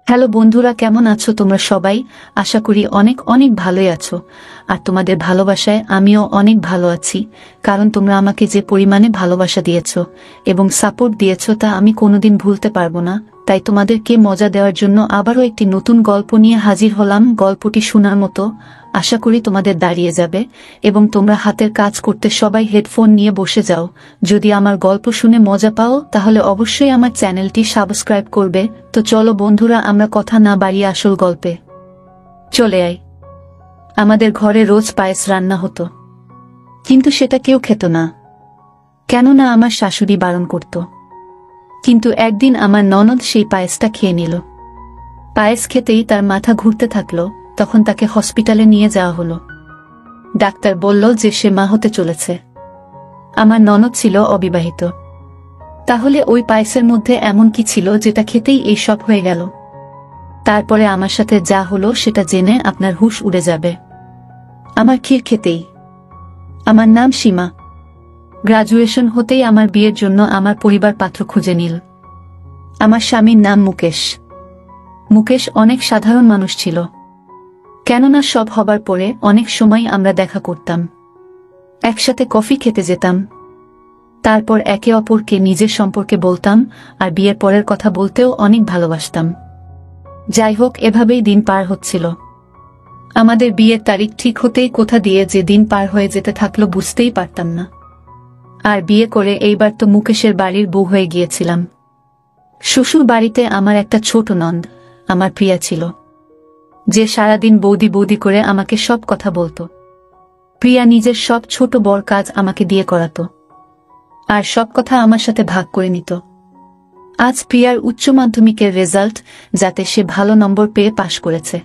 Hello বন্ধুরা, কেমন আছো তোমরা সবাই? আশা করি অনেক অনেক ভালোই আছো। আর তোমাদের ভালোবাসায় আমিও অনেক ভালো আছি, কারণ তোমরা আমাকে যে পরিমাণে ভালোবাসা দিয়েছো এবং সাপোর্ট দিয়েছো তা আমি কোনোদিন ভুলতে পারবো না। তাই তোমাদেরকে মজা দেওয়ার জন্য আবারও একটি নতুন গল্প নিয়ে হাজির হলাম। গল্পটি শোনার মতো, আশা করি তোমাদের দাঁড়িয়ে যাবে এবং তোমরা হাতের কাজ করতে সবাই হেডফোন নিয়ে বসে যাও। যদি আমার গল্প শুনে মজা পাও তাহলে অবশ্যই আমার চ্যানেলটি সাবস্ক্রাইব করবে। তো চলো বন্ধুরা, আমরা কথা না বাড়িয়ে আসল গল্পে চলে আই। আমাদের ঘরে রোজ পায়েস রান্না হতো, কিন্তু সেটা কেউ খেত না, কেননা আমার শাশুড়ি বারণ করত। কিন্তু একদিন আমার ননদ সেই পায়েসটা খেয়ে নিল। পায়েস খেতেই তার মাথা ঘুরতে থাকলো। তখন তাকে হসপিটালে নিয়ে যাওয়া হলো। ডাক্তার বলল যে সে মা হতে চলেছে। আমার ননদ ছিল অবিবাহিত। তাহলে ওই পায়েসের মধ্যে এমন কি ছিল যেটা খেতেই এই সব হয়ে গেল? তারপরে আমার সাথে যা হলো সেটা জেনে আপনার হুঁশ উড়ে যাবে। আমার ক্ষীর খেতেই। আমার নাম সীমা। গ্রাজুয়েশন হতেই আমার বিয়ের জন্য আমার পরিবার পাত্র খুঁজে নিল। আমার স্বামীর নাম মুকেশ। মুকেশ অনেক সাধারণ মানুষ ছিল, কেননা সব হবার পরে অনেক সময় আমরা দেখা করতাম, একসাথে কফি খেতে যেতাম, তারপর একে অপরকে নিজের সম্পর্কে বলতাম, আর বিয়ের পরের কথা বলতেও অনেক ভালোবাসতাম। যাই হোক, এভাবেই দিন পার হচ্ছিল। আমাদের বিয়ের তারিখ ঠিক হতেই কোথা দিয়ে যে দিন পার হয়ে যেতে থাকলো বুঝতেই পারতাম না। আর বিয়ে করে এইবার তো মুকেশের বাড়ির বউ হয়ে গিয়েছিলাম। শ্বশুর বাড়িতে আমার একটা ছোট নন্দ, আমার প্রিয়া ছিল, যে সারাদিন বৌদি বৌদি করে আমাকে সব কথা বলতো। প্রিয়া নিজের সব ছোট বড় কাজ আমাকে দিয়ে করাতো, আর সব কথা আমার সাথে ভাগ করে নিত। আজ প্রিয়ার উচ্চ মাধ্যমিকের রেজাল্ট, যাতে সে ভালো নম্বর পেয়ে পাশ করেছে।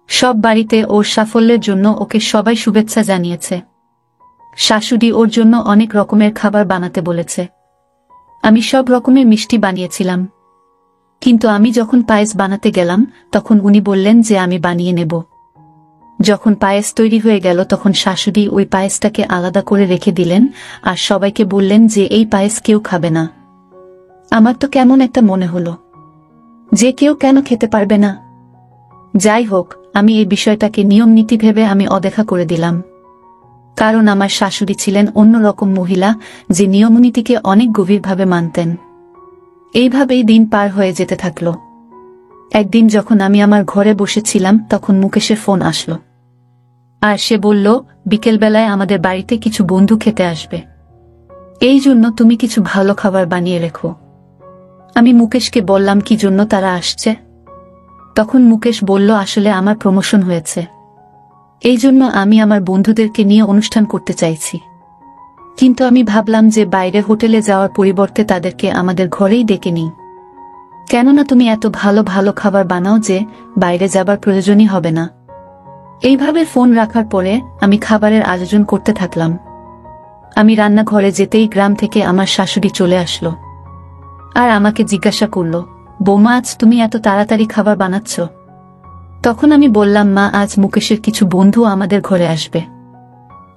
সব বাড়িতে ওর সাফল্যের জন্য ওকে সবাই শুভেচ্ছা জানিয়েছে। শাশুড়ি ওর জন্য অনেক রকমের খাবার বানাতে বলেছে। আমি সব রকমের মিষ্টি বানিয়েছিলাম, কিন্তু আমি যখন পায়েস বানাতে গেলাম তখন উনি বললেন যে আমি বানিয়ে নেব। যখন পায়েস তৈরি হয়ে গেল তখন শাশুড়ি ওই পায়েসটাকে আলাদা করে রেখে দিলেন আর সবাইকে বললেন যে এই পায়েস কেউ খাবে না। আমার তো কেমন একটা মনে হলো যে কেউ কেন খেতে পারবে না। যাই হোক, আমি এই বিষয়টাকে নিয়ম নীতি ভেবে আমি অদেখা করে দিলাম, কারণ আমার শাশুড়ি ছিলেন অন্যরকম মহিলা, যে নিয়মনীতিকে অনেক গভীরভাবে মানতেন। এইভাবেই দিন পার হয়ে যেতে থাকল। একদিন যখন আমি আমার ঘরে বসেছিলাম তখন মুকেশের ফোন আসলো, আর সে বলল বিকেলবেলায় আমাদের বাড়িতে কিছু বন্ধু খেতে আসবে, এই জন্য তুমি কিছু ভালো খাবার বানিয়ে রেখো। আমি মুকেশকে বললাম কি জন্য তারা আসছে। তখন মুকেশ বলল আসলে আমার প্রমোশন হয়েছে, এই জন্য আমি আমার বন্ধুদেরকে নিয়ে অনুষ্ঠান করতে চাইছি। কিন্তু আমি ভাবলাম যে বাইরে হোটেলে যাওয়ার পরিবর্তে তাদেরকে আমাদের ঘরেই ডেকে নিই, কেননা তুমি এত ভালো ভালো খাবার বানাও যে বাইরে যাবার প্রয়োজনই হবে না। এইভাবে ফোন রাখার পরে আমি খাবারের আয়োজন করতে থাকলাম। আমি রান্নাঘরে যেতেই গ্রাম থেকে আমার শাশুড়ি চলে আসলো আর আমাকে জিজ্ঞাসা করলো, বৌমা আজ তুমি এত তাড়াতাড়ি খাবার বানাচ্ছ? তখন আমি বললাম, মা আজ মুকেশের কিছু বন্ধু আমাদের ঘরে আসবে।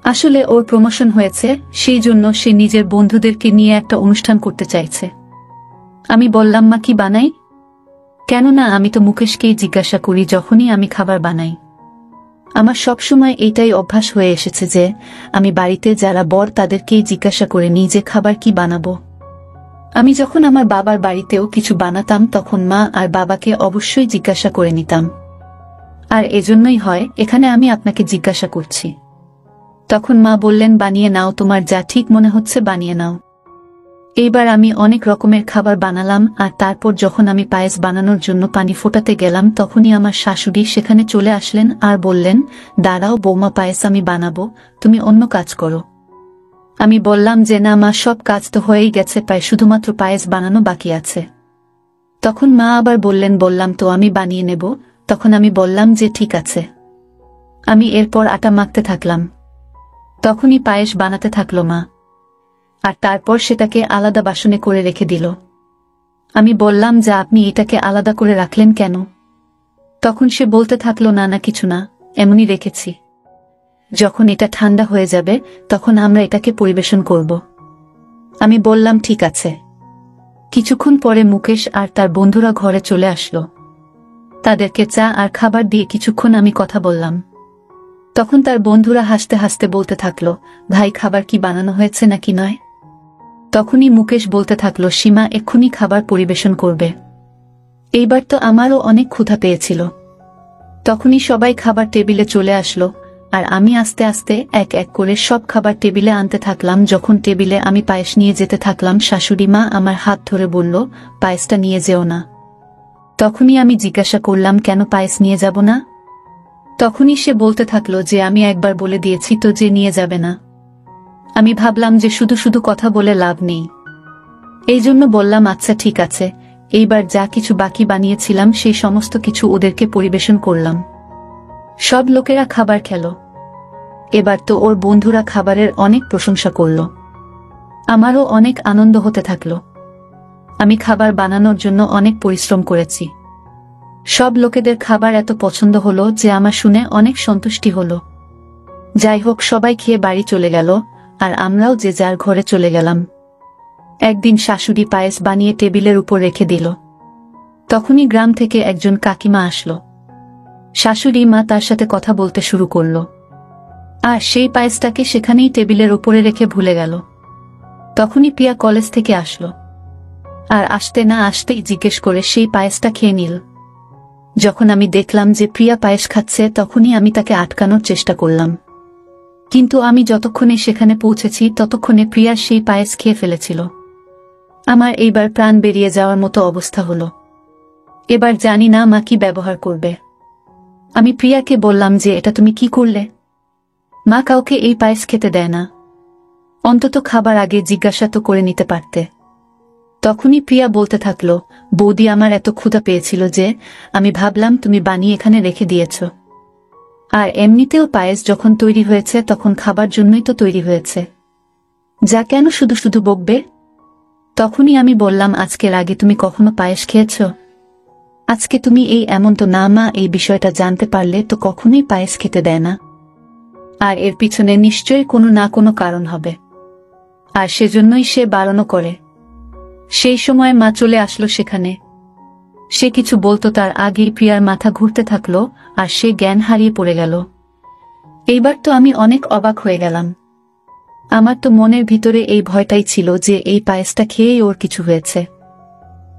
আসলে ওর প্রমোশন হয়েছে, সেই জন্য সে নিজের বন্ধুদেরকে নিয়ে একটা অনুষ্ঠান করতে চাইছে। আমি বললাম, মা কি বানাই? কেননা আমি তো মুকেশকেই জিজ্ঞাসা করি যখনই আমি খাবার বানাই। আমার সবসময় এইটাই অভ্যাস হয়ে এসেছে যে আমি বাড়িতে যারা বড় তাদেরকেই জিজ্ঞাসা করে নিই যে খাবার কি বানাবো। আমি যখন আমার বাবার বাড়িতেও কিছু বানাতাম তখন মা আর বাবাকে অবশ্যই জিজ্ঞাসা করে নিতাম, আর এজন্যই হয় এখানে আমি আপনাকে জিজ্ঞাসা করছি। তখন মা বললেন, বানিয়ে নাও, তোমার যা ঠিক মনে হচ্ছে বানিয়ে নাও। এইবার আমি অনেক রকমের খাবার বানালাম, আর তারপর যখন আমি পায়েস বানানোর জন্য পানি ফোটাতে গেলাম তখনই আমার শাশুড়ি সেখানে চলে আসলেন আর বললেন, দাঁড়াও বৌমা, পায়েস আমি বানাবো, তুমি অন্য কাজ করো। আমি বললাম যে না মা, সব কাজ তো হয়েই গেছে, প্রায় শুধুমাত্র পায়েস বানানো বাকি আছে। তখন মা আবার বললেন, বললাম তো আমি বানিয়ে নেব। তখন আমি বললাম যে ঠিক আছে। আমি এরপর আটা মাখতে থাকলাম, তখনই পায়েস বানাতে থাকলো মা, আর তারপর সেটাকে আলাদা বাসনে করে রেখে দিল। আমি বললাম যে আপনি এটাকে আলাদা করে রাখলেন কেন? তখন সে বলতে থাকলো, না না কিছু না, এমনই রেখেছি, যখন এটা ঠান্ডা হয়ে যাবে তখন আমরা এটাকে পরিবেশন করব। আমি বললাম ঠিক আছে। কিছুক্ষণ পরে মুকেশ আর তার বন্ধুরা ঘরে চলে আসলো। তাদেরকে চা আর খাবার দিয়ে কিছুক্ষণ আমি কথা বললাম। তখন তার বন্ধুরা হাসতে হাসতে বলতে থাকলো, ভাই খাবার কি বানানো হয়েছে নাকি নয়? তখনই মুকেশ বলতে থাকলো, সীমা এক্ষুনি খাবার পরিবেশন করবে। এইবার তো আমারও অনেক ক্ষুধা পেয়েছিল। তখনই সবাই খাবার টেবিলে চলে আসলো, আর আমি আস্তে আস্তে এক এক করে সব খাবার টেবিলে আনতে থাকলাম। যখন টেবিলে আমি পায়েস নিয়ে যেতে থাকলাম, শাশুড়ি মা আমার হাত ধরে বলল, পায়েসটা নিয়ে যেও না। তখনই আমি জিজ্ঞাসা করলাম, কেন পায়েস নিয়ে যাব না? তখনই সে বলতে থাকলো যে আমি একবার বলে দিয়েছি তো যে নিয়ে যাবে না। আমি ভাবলাম যে শুধু শুধু কথা বলে লাভ নেই, এই জন্য বললাম আচ্ছা ঠিক আছে। এইবার যা কিছু বাকি বানিয়েছিলাম সেই সমস্ত কিছু ওদেরকে পরিবেশন করলাম। সব লোকেরা খাবার খেল। এবার তো ওর বন্ধুরা খাবারের অনেক প্রশংসা করল। আমারও অনেক আনন্দ হতে থাকলো। আমি খাবার বানানোর জন্য অনেক পরিশ্রম করেছি। সব লোকেদের খাবার এত পছন্দ হলো যে আমার শুনে অনেক সন্তুষ্টি হলো। যাই হোক, সবাই খেয়ে বাড়ি চলে গেল, আর আমরাও যে যার ঘরে চলে গেলাম। একদিন শাশুড়ি পায়েস বানিয়ে টেবিলের উপর রেখে দিল। তখনই গ্রাম থেকে একজন কাকিমা আসলো। শাশুড়ি মা তার সাথে কথা বলতে শুরু করল, আর সেই পায়েসটাকে সেখানেই টেবিলের উপরে রেখে ভুলে গেল। তখনই প্রিয়া কলেজ থেকে আসলো, আর আসতে না আসতেই জিজ্ঞেস করে সেই পায়েসটা খেয়ে নিল। যখন আমি দেখলাম যে প্রিয়া পায়েস খাচ্ছে, তখনই আমি তাকে আটকানোর চেষ্টা করলাম, কিন্তু আমি যতক্ষণে সেখানে পৌঁছেছি ততক্ষণে প্রিয়ার সেই পায়েস খেয়ে ফেলেছিল। আমার এইবার প্রাণ বেরিয়ে যাওয়ার মতো অবস্থা হলো। এবার জানি না মা কি ব্যবহার করবে। আমি প্রিয়াকে বললাম যে এটা তুমি কি করলে? মা কাউকে এই পায়েস খেতে দেয় না, অন্তত খাবার আগে জিজ্ঞাসা তো করে নিতে পারতে। তখনই প্রিয়া বলতে থাকলো, বৌদি আমার এত ক্ষুধা পেয়েছিল যে আমি ভাবলাম তুমি বানিয়ে এখানে রেখে দিয়েছ, আর এমনিতেও পায়েস যখন তৈরি হয়েছে তখন খাবার জন্যই তো তৈরি হয়েছে, যা কেন শুধু শুধু বকবে? তখনই আমি বললাম, আজকের আগে তুমি কখনো পায়েস খেয়েছ? আজকে তুমি এই এমন তো না মা, এই বিষয়টা জানতে পারলে তো কখনোই পায়েস খেতে দেয় না, আর এর পিছনে নিশ্চয়ই কোনো না কোনো কারণ হবে, আর সেজন্যই সে বারণও করে। সেই সময় মা চলে আসলো সেখানে। সে কিছু বলতো তার আগেই প্রিয়ার মাথা ঘুরতে থাকলো, আর সে জ্ঞান হারিয়ে পড়ে গেল। এইবার তো আমি অনেক অবাক হয়ে গেলাম। আমার তো মনের ভিতরে এই ভয়টাই ছিল যে এই পায়েসটা খেয়েই ওর কিছু হয়েছে।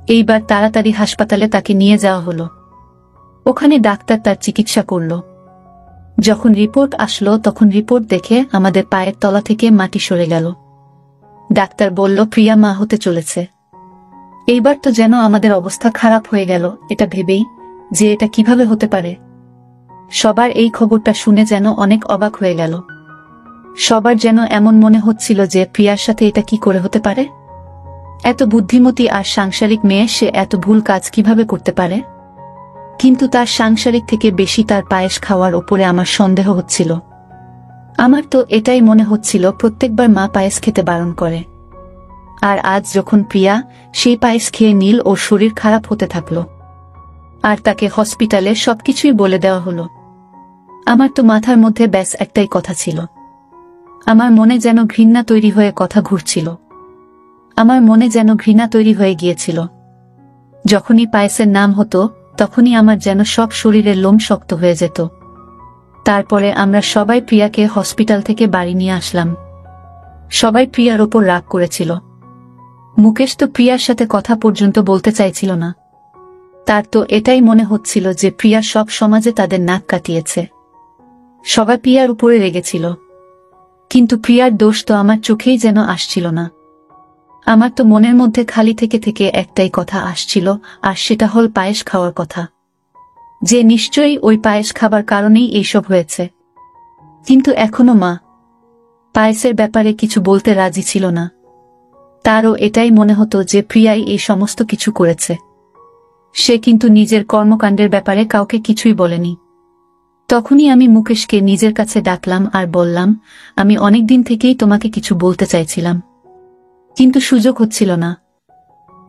এইবার তাড়াতাড়ি হাসপাতালে তাকে নিয়ে যাওয়া হলো। ওখানে ডাক্তার তার চিকিৎসা করল। যখন রিপোর্ট আসলো তখন রিপোর্ট দেখে আমাদের পায়ের তলা থেকে মাটি সরে গেল। ডাক্তার বলল প্রিয়া মা হতে চলেছে। এইবার তো যেন আমাদের অবস্থা খারাপ হয়ে গেল এটা ভেবেই যে এটা কিভাবে হতে পারে। সবার এই খবরটা শুনে যেন অনেক অবাক হয়ে গেল। সবার যেন এমন মনে হচ্ছিল যে প্রিয়ার সাথে এটা কি করে হতে পারে? এত বুদ্ধিমতী আর সাংসারিক মেয়ে, সে এত ভুল কাজ কিভাবে করতে পারে? কিন্তু তার সাংসারিক থেকে বেশি তার পায়েস খাওয়ার ওপরে আমার সন্দেহ হচ্ছিল। আমার তো এটাই মনে হচ্ছিল প্রত্যেকবার মা পায়েস খেতে বারণ করে, আর আজ যখন প্রিয়া সেই পায়েস খেয়ে নিল, ওর শরীর খারাপ হতে থাকলো, আর তাকে হসপিটালে সবকিছুই বলে দেওয়া হলো। আমার তো মাথার মধ্যে ব্যাস একটাই কথা ছিল। আমার মনে যেন ঘৃণা তৈরি হয়ে কথা ঘুরছিল। আমার মনে যেন ঘৃণা তৈরি হয়ে গিয়েছিল। যখনই পায়েসের নাম হতো তখনই আমার যেন সব শরীরের লোম শক্ত হয়ে যেত। তারপরে আমরা সবাই প্রিয়াকে হসপিটাল থেকে বাড়ি নিয়ে আসলাম। সবাই প্রিয়ার ওপর রাগ করেছিল। মুকেশ তো প্রিয়ার সাথে কথা পর্যন্ত বলতে চাইছিল না। তার তো এটাই মনে হচ্ছিল যে প্রিয়া সব সমাজে তাদের নাক কাটিয়েছে। সবাই প্রিয়ার উপরে রেগেছিল, কিন্তু প্রিয়ার দোষ তো আমার চোখেই যেন আসছিল না। আমার তো মনের মধ্যে খালি থেকে থেকে একটাই কথা আসছিল, আর সেটা হল পায়েস খাওয়ার কথা, যে নিশ্চয়ই ওই পায়েস খাবার কারণেই এইসব হয়েছে। কিন্তু এখনো মা পায়েসের ব্যাপারে কিছু বলতে রাজি ছিল না। তারও এটাই মনে হতো যে প্রিয়াই এই সমস্ত কিছু করেছে। সে কিন্তু নিজের কর্মকাণ্ডের ব্যাপারে কাউকে কিছুই বলেনি। তখনই আমি মুকেশকে নিজের কাছে ডাকলাম আর বললাম, আমি অনেকদিন থেকেই তোমাকে কিছু বলতে চাইছিলাম, কিন্তু সুযোগ হচ্ছিল না।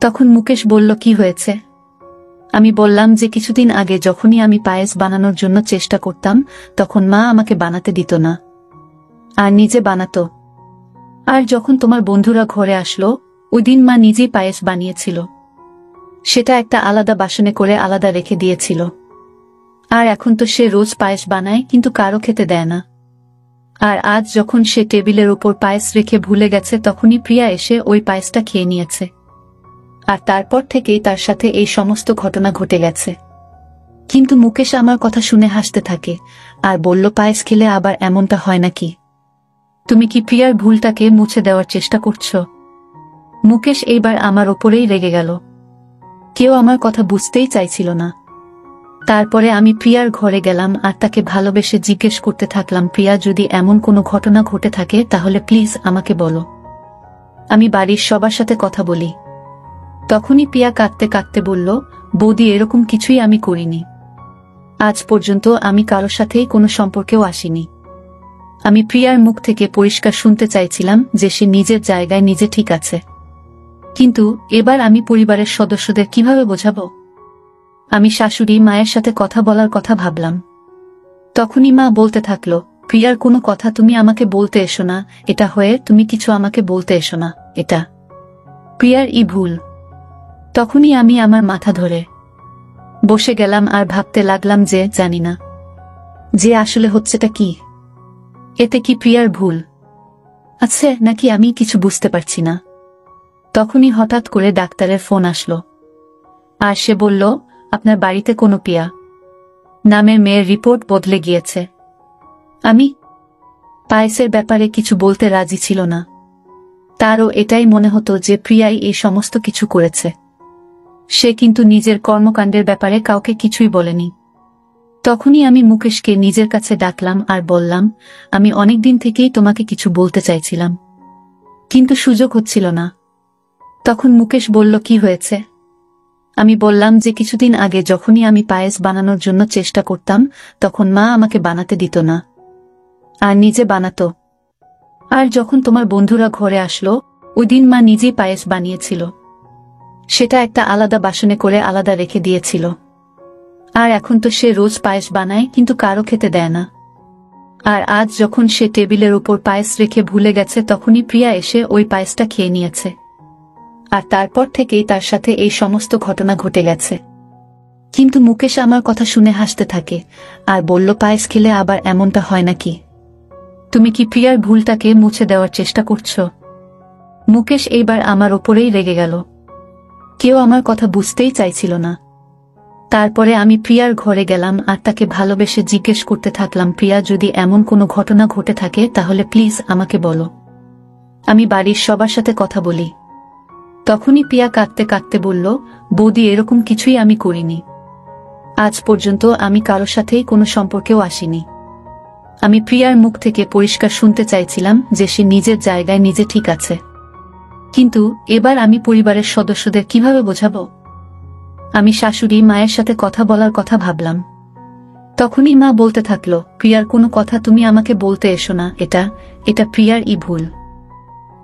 তখন মুকেশ বলল, কি হয়েছে? আমি বললাম যে কিছুদিন আগে যখনই আমি পায়েস বানানোর জন্য চেষ্টা করতাম তখন মা আমাকে বানাতে দিত না, আর নিজে বানাতো। আর যখন তোমার বন্ধুরা ঘরে আসলো ওই দিন মা নিজেই পায়েস বানিয়েছিল। সেটা একটা আলাদা বাসনে করে আলাদা রেখে দিয়েছিল। আর এখন তো সে রোজ পায়েস বানায় কিন্তু কারো খেতে দেয় না। আর আজ যখন সে টেবিলের উপর পায়েস রেখে ভুলে গেছে তখনই প্রিয়া এসে ওই পায়েসটা খেয়ে নিয়েছে। আর তারপর থেকেই তার সাথে এই সমস্ত ঘটনা ঘটে গেছে। কিন্তু মুকেশ আমার কথা শুনে হাসতে থাকে আর বলল, পায়েস খেলে আবার এমনটা হয় নাকি? তুমি কি প্রিয়ার ভুলটাকে মুছে দেওয়ার চেষ্টা করছো? মুকেশ এইবার আমার ওপরেই রেগে গেল। কেউ আমার কথা বুঝতেই চাইছিল না। তারপরে আমি প্রিয়ার ঘরে গেলাম আর তাকে ভালোবেসে জিজ্ঞেস করতে থাকলাম, প্রিয়া, যদি এমন কোনো ঘটনা ঘটে থাকে তাহলে প্লিজ আমাকে বলো, আমি বাড়ির সবার সাথে কথা বলি। তখনই প্রিয়া কাঁদতে কাঁদতে বলল, বৌদি, এরকম কিছুই আমি করিনি। আজ পর্যন্ত আমি কারোর সাথেই কোনো সম্পর্কেও আসিনি। আমি প্রিয়ার মুখ থেকে পরিষ্কার শুনতে চাইছিলাম যে সে নিজের জায়গায় নিজে ঠিক আছে, কিন্তু এবার আমি পরিবারের সদস্যদের কিভাবে বোঝাবো? আমি শাশুড়ি মায়ের সাথে কথা বলার কথা ভাবলাম। তখনই মা বলতে থাকলো, প্রিয়ার কোনো কথা তুমি আমাকে বলতে এসো না, এটা হয়ে তুমি কিছু আমাকে বলতে এসো না, এটা প্রিয়ার ভুল। তখনই আমি আমার মাথা ধরে বসে গেলাম আর ভাবতে লাগলাম যে জানি না যে আসলে হচ্ছেটা কি। এতে কি প্রিয়ার ভুল আছে নাকি আমি কিছু বুঝতে পারছি না। তখনই হঠাৎ করে ডাক্তারের ফোন আসলো আর সে বলল, আপনার বাড়িতে কোনো প্রিয়া নামের মেয়ের রিপোর্ট বদলে গিয়েছে। আমি পায়েসের ব্যাপারে কিছু বলতে রাজি ছিল না। তারও এটাই মনে হতো যে প্রিয়াই এই সমস্ত কিছু করেছে। সে কিন্তু নিজের কর্মকাণ্ডের ব্যাপারে কাউকে কিছুই বলেনি। তখনই আমি মুকেশকে নিজের কাছে ডাকলাম আর বললাম, আমি অনেকদিন থেকেই তোমাকে কিছু বলতে চাইছিলাম, কিন্তু সুযোগ হচ্ছিল না। তখন মুকেশ বলল, কি হয়েছে? আমি বললাম যে কিছুদিন আগে যখনই আমি পায়েস বানানোর জন্য চেষ্টা করতাম তখন মা আমাকে বানাতে দিত না আর নিজে বানাতো। আর যখন তোমার বন্ধুরা ঘরে আসলো ওই দিন মা নিজেই পায়েস বানিয়েছিল, সেটা একটা আলাদা বাসনে করে আলাদা রেখে দিয়েছিল। আর এখন তো সে রোজ পায়েস বানায় কিন্তু কারো খেতে দেয় না। আর আজ যখন সে টেবিলের উপর পায়েস রেখে ভুলে গেছে তখনই প্রিয়া এসে ওই পায়েসটা খেয়ে নিয়েছে। আর তারপর থেকেই তার সাথে এই সমস্ত ঘটনা ঘটে গেছে। কিন্তু মুকেশ আমার কথা শুনে হাসতে থাকে আর বলল, পায়েস খেলে আবার এমনটা হয় নাকি? তুমি কি প্রিয়ার ভুলটাকে মুছে দেওয়ার চেষ্টা করছো? মুকেশ এইবার আমার ওপরেই রেগে গেল। কেউ আমার কথা বুঝতেই চাইছিল না। তারপরে আমি প্রিয়ার ঘরে গেলাম আর তাকে ভালোবেসে জিজ্ঞেস করতে থাকলাম, প্রিয়া, যদি এমন কোনো ঘটনা ঘটে থাকে তাহলে প্লিজ আমাকে বলো, আমি বাড়ির সবার সাথে কথা বলি। তখনই প্রিয়া কাঁদতে কাঁদতে বলল, বৌদি, এরকম কিছুই আমি করিনি। আজ পর্যন্ত আমি কারোর সাথেই কোনো সম্পর্কেও আসিনি। আমি প্রিয়ার মুখ থেকে পরিষ্কার শুনতে চাইছিলাম যে সে নিজের জায়গায় নিজে ঠিক আছে, কিন্তু এবার আমি পরিবারের সদস্যদের কিভাবে বোঝাবো? আমি শাশুড়ি মায়ের সাথে কথা বলার কথা ভাবলাম। তখনই মা বলতে থাকলো, প্রিয়ার কোনো কথা তুমি আমাকে বলতে এসো না, এটা প্রিয়ার ভুল।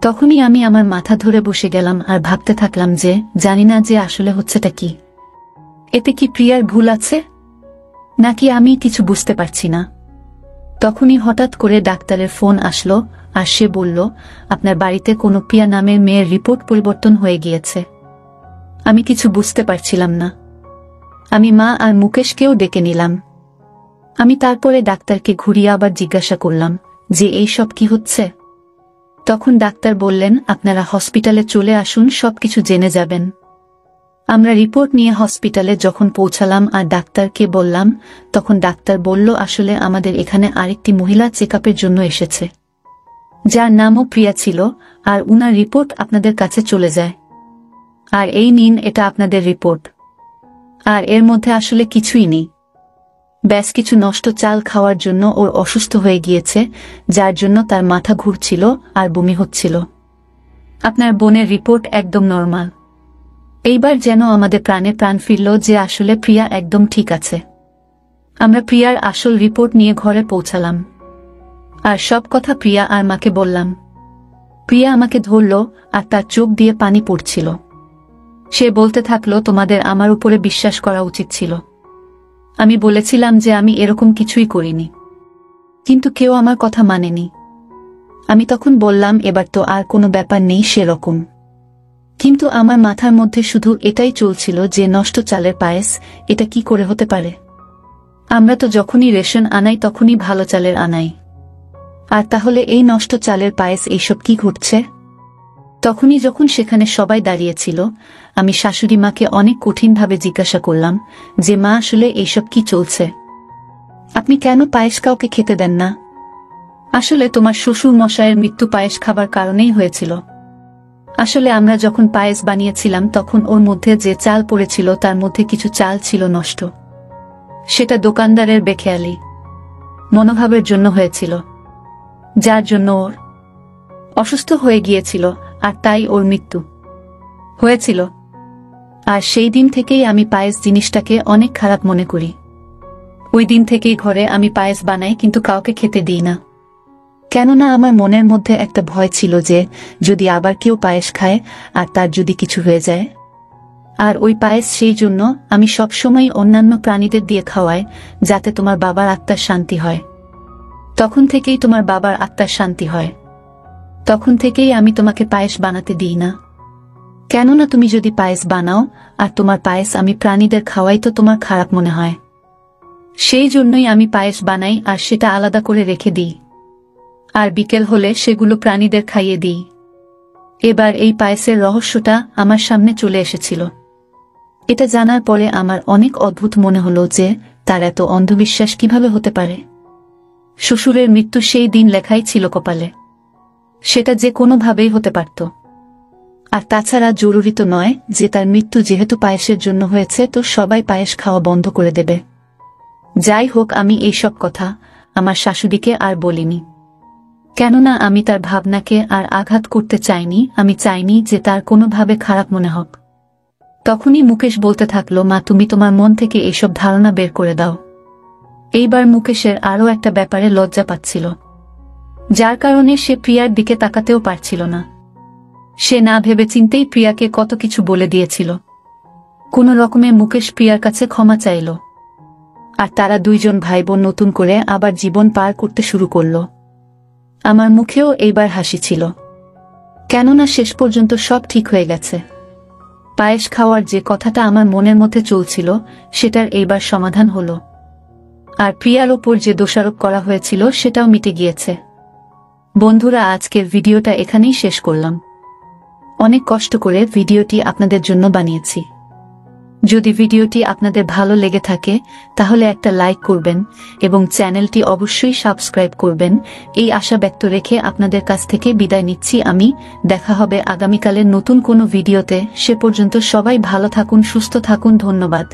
তখনই আমি আমার মাথা ধরে বসে গেলাম আর ভাবতে থাকলাম যে জানি না যে আসলে হচ্ছেটা কি। এতে কি প্রিয়ার ভুল আছে নাকি আমি কিছু বুঝতে পারছি না। তখনই হঠাৎ করে ডাক্তারের ফোন আসলো আর সে বলল, আপনার বাড়িতে কোনো প্রিয়া নামের মেয়ের রিপোর্ট পরিবর্তন হয়ে গিয়েছে। আমি কিছু বুঝতে পারছিলাম না। আমি মা আর মুকেশকেও ডেকে নিলাম। আমি তারপরে ডাক্তারকে ঘুরিয়ে আবার জিজ্ঞাসা করলাম যে এই সব কি হচ্ছে। তখন ডাক্তার বললেন, আপনারা হসপিটালে চলে আসুন, সবকিছু জেনে যাবেন। আমরা রিপোর্ট নিয়ে হসপিটালে যখন পৌঁছালাম আর ডাক্তারকে বললাম, তখন ডাক্তার বলল, আসলে আমাদের এখানে আরেকটি মহিলা চেকআপের জন্য এসেছে, যার নামও প্রিয়া ছিল, আর উনার রিপোর্ট আপনাদের কাছে চলে যায়। আর এই নিন, এটা আপনাদের রিপোর্ট। আর এর মধ্যে আসলে কিছুই নেই, ব্যাস কিছু নষ্ট চাল খাওয়ার জন্য ওর অসুস্থ হয়ে গিয়েছে, যার জন্য তার মাথা ঘুরছিল আর বমি হচ্ছিল। আপনার বোনের রিপোর্ট একদম নরমাল। এইবার যেন আমাদের প্রাণে প্রাণ ফিরল যে আসলে প্রিয়া একদম ঠিক আছে। আমরা প্রিয়ার আসল রিপোর্ট নিয়ে ঘরে পৌঁছালাম আর সব কথা প্রিয়া আর মাকে বললাম। প্রিয়া আমাকে ধরল আর তার চোখ দিয়ে পানি পড়ছিল। সে বলতে থাকলো, তোমাদের আমার উপরে বিশ্বাস করা উচিত ছিল। আমি বলেছিলাম যে আমি এরকম কিছুই করিনি, কিন্তু কেউ আমার কথা মানেনি। আমি তখন বললাম, এবার তো আর কোনো ব্যাপার নেই সেরকম। কিন্তু আমার মাথার মধ্যে শুধু এটাই চলছিল যে নষ্ট চালের পায়েস, এটা কি করে হতে পারে? আমরা তো যখনই রেশন আনাই তখনই ভালো চালের আনাই। আর তাহলে এই নষ্ট চালের পায়েস এইসব কি ঘটছে? তখনই যখন সেখানে সবাই দাঁড়িয়েছিল, আমি শাশুড়ি মাকে অনেক কঠিনভাবে জিজ্ঞাসা করলাম যে মা, আসলে এইসব কি চলছে? আপনি কেন পায়েস কাউকে খেতে দেন না? আসলে তোমার শ্বশুর মশাইয়ের মৃত্যু পায়েস খাবার কারণেই হয়েছিল। আসলে আমরা যখন পায়েস বানিয়েছিলাম তখন ওর মধ্যে যে চাল পড়েছিল তার মধ্যে কিছু চাল ছিল নষ্ট। সেটা দোকানদারের বেখেয়ালি মনোভাবের জন্য হয়েছিল, যার জন্য ওর অসুস্থ হয়ে গিয়েছিল, আর তাই ওর মৃত্যু হয়েছিল। আর সেই দিন থেকেই আমি পায়েস জিনিসটাকে অনেক খারাপ মনে করি। ওই দিন থেকেই ঘরে আমি পায়েস বানাই, কিন্তু কাউকে খেতে দিই না। কেননা আমার মনের মধ্যে একটা ভয় ছিল যে যদি আবার কেউ পায়েস খায় আর তার যদি কিছু হয়ে যায়। আর ওই পায়েস সেই জন্য আমি সবসময় অন্যান্য প্রাণীদের দিয়ে খাওয়াই, যাতে তোমার বাবার আত্মার শান্তি হয়। তখন থেকেই তোমার বাবার আত্মার শান্তি হয়। তখন থেকেই আমি তোমাকে পায়েস বানাতে দিই না। কেননা তুমি যদি পায়েস বানাও আর তোমার পায়েস আমি প্রাণীদের খাওয়াই তো তোমার খারাপ মনে হয়। সেই জন্যই আমি পায়েস বানাই আর সেটা আলাদা করে রেখে দিই, আর বিকেল হলে সেগুলো প্রাণীদের খাইয়ে দিই। এবার এই পায়েসের রহস্যটা আমার সামনে চলে এসেছিল। এটা জানার পরে আমার অনেক অদ্ভুত মনে হলো যে তার এত অন্ধবিশ্বাস কিভাবে হতে পারে। শ্বশুরের মৃত্যু সেই দিন লেখাই ছিল কপালে, সেটা যে কোনোভাবেই হতে পারত। আর তাছাড়া জরুরি তো নয় যে তার মৃত্যু যেহেতু পায়েসের জন্য হয়েছে তো সবাই পায়েস খাওয়া বন্ধ করে দেবে। যাই হোক, আমি এইসব কথা আমার শাশুড়িকে আর বলিনি, কেননা আমি তার ভাবনাকে আর আঘাত করতে চাইনি। আমি চাইনি যে তার কোনোভাবে খারাপ মনে হোক। তখনই মুকেশ বলতে থাকলো, মা, তুমি তোমার মন থেকে এইসব ধারণা বের করে দাও। এইবার মুকেশের আরও একটা ব্যাপারে লজ্জা পাচ্ছিল, যার কারণে সে প্রিয়ার দিকে তাকাতেও পারছিল না। সে না ভেবেচিন্তেই প্রিয়াকে কত কিছু বলে দিয়েছিল। কোনো রকমে মুকেশ প্রিয়ার কাছে ক্ষমা চাইল, আর তারা দুইজন ভাই বোন নতুন করে আবার জীবন পার করতে শুরু করল। আমার মুখেও এইবার হাসি ছিল, কেননা শেষ পর্যন্ত সব ঠিক হয়ে গেছে। পায়েস খাওয়ার যে কথাটা আমার মনের মধ্যে চলছিল সেটার এইবার সমাধান হলো, আর প্রিয়ার ওপর যে দোষারোপ করা হয়েছিল সেটাও মিটে গিয়েছে। বন্ধুরা, আজকের ভিডিওটা এখানেই শেষ করলাম। অনেক কষ্ট করে ভিডিওটি আপনাদের জন্য বানিয়েছি। যদি ভিডিওটি আপনাদের ভালো লেগে থাকে তাহলে একটা লাইক করবেন এবং চ্যানেলটি অবশ্যই সাবস্ক্রাইব করবেন। এই আশা ব্যক্ত রেখে আপনাদের কাছ থেকে বিদায় নিচ্ছি আমি। দেখা হবে আগামীকালের নতুন কোনো ভিডিওতে। সে পর্যন্ত সবাই ভালো থাকুন, সুস্থ থাকুন। ধন্যবাদ।